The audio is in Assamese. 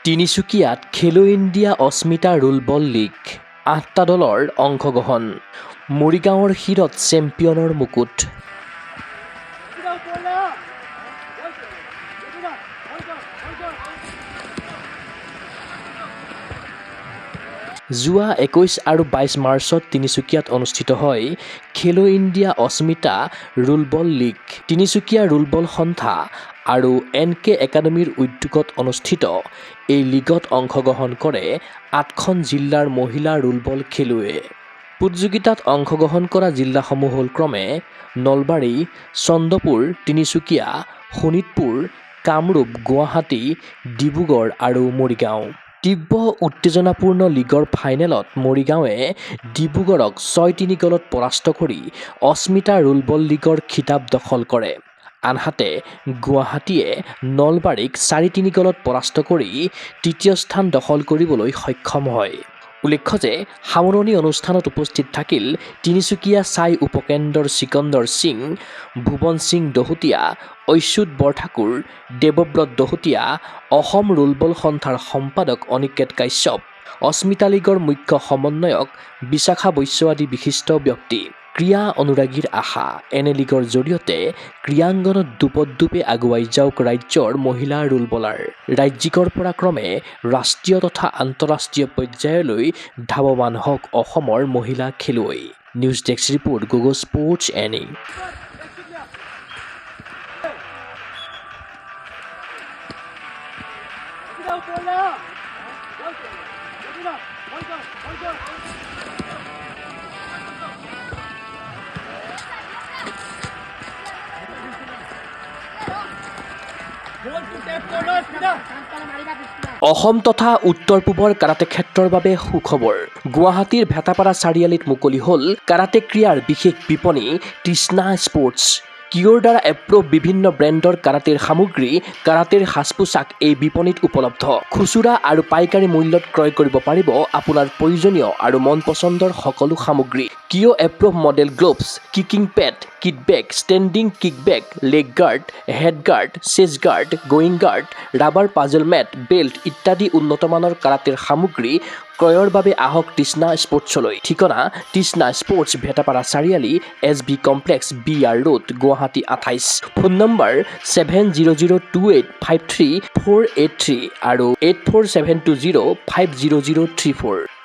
তিনিচুকীয়াত খেলো ইণ্ডিয়া অস্মিতা ৰুলবল লীগ ৮টা দলৰ অংশগ্ৰহণ মৰিগাঁৱৰ শিৰত চেম্পিয়নৰ মুকুট যোৱা ২১ আৰু ২২ মাৰ্চত তিনিচুকীয়াত অনুষ্ঠিত হয় খেলো ইণ্ডিয়া অস্মিতা ৰুলবল লীগ তিনিচুকীয়া ৰুলবল সন্থা আৰু NK একাডেমীৰ উদ্যোগত অনুষ্ঠিত এই লীগত অংশগ্ৰহণ কৰে ৮খন জিলাৰ মহিলা ৰুলবল খেলুৱৈ প্ৰতিযোগিতাত অংশগ্ৰহণ কৰা জিলাসমূহ হ'ল ক্ৰমে নলবাৰী, চন্দ্ৰপুৰ, তিনিচুকীয়া, শোণিতপুৰ, কামৰূপ, গুৱাহাটী, ডিব্ৰুগড় আৰু মৰিগাঁও তীব্ৰ উত্তেজনাপূৰ্ণ লীগৰ ফাইনেলত মৰিগাঁৱে ডিব্ৰুগড়ক ৬-৩ গ'লত পৰাস্ত কৰি অস্মিতা ৰুলবল লীগৰ খিতাপ দখল কৰে আনহাতে গুৱাহাটীয়ে নলবাৰীক ৪-৩ গ'লত পৰাস্ত কৰি তৃতীয় স্থান দখল কৰিবলৈ সক্ষম হয় উল্লেখ্য যে সামৰণি অনুষ্ঠানত উপস্থিত থাকিল তিনিচুকীয়া চাই উপকেন্দ্ৰৰ চিকন্দৰ সিং, ভুৱন সিং দহোটীয়া, অচ্যুত বৰঠাকুৰ, দেৱব্ৰত দহোটীয়া, অসম ৰুলবল সন্থাৰ সম্পাদক অনিকেত কাশ্যপ, অস্মিতা লীগৰ মুখ্য সমন্বয়ক বিশাখা বৈশ্য আদি বিশিষ্ট ব্যক্তি ক্ৰীড়া অনুৰাগীৰ আশা এনে লীগৰ জৰিয়তে ক্ৰীড়াংগনত দুপদুপে আগুৱাই যাওক ৰাজ্যৰ মহিলা ৰুলবলাৰ ৰাজ্যিকৰ পৰা ক্ৰমে ৰাষ্ট্ৰীয় তথা আন্তঃৰাষ্ট্ৰীয় পৰ্যায়লৈ ধাৱমান হওক অসমৰ মহিলা খেলুৱৈ news desk report Google sports NA Assam তথা উত্তৰ পূবৰ কাৰাটে ক্ষেত্ৰৰ বাবে সুখবৰ গুৱাহাটীৰ ভেটাপাৰা চাৰিআলিত মুকলি হ'ল কাৰাটে ক্ৰীড়াৰ বিশেষ বিপণী তৃষ্ণা স্পৰ্টছ কিয়ৰ দ্বাৰা এপ্ৰুভ বিভিন্ন ব্ৰেণ্ডৰ কাৰাটেৰ সামগ্ৰী কাৰাটেৰ সাজ-পোছাক এই বিপণীত উপলব্ধ খুচুৰা আৰু পাইকাৰী মূল্যত ক্ৰয় কৰিব পাৰিব আপোনাৰ প্ৰয়োজনীয় আৰু মন পচন্দৰ সকলো সামগ্ৰী কিয় approve model gloves kicking pad kit bag standing kick bag leg guard head guard chest guard groin guard rubber puzzle mat belt ইত্যাদি উন্নতমানৰ কাৰাটেৰ সামগ্ৰী ক্ৰয়ৰ বাবে আহক তৃষ্ণা স্পৰ্টছলৈ ঠিকনা তৃষ্ণা স্পৰ্টছ ভেটাপাৰা চাৰিআলি SB complex BR road Guwahati 28 phone number 7002853483 আৰু 84720500034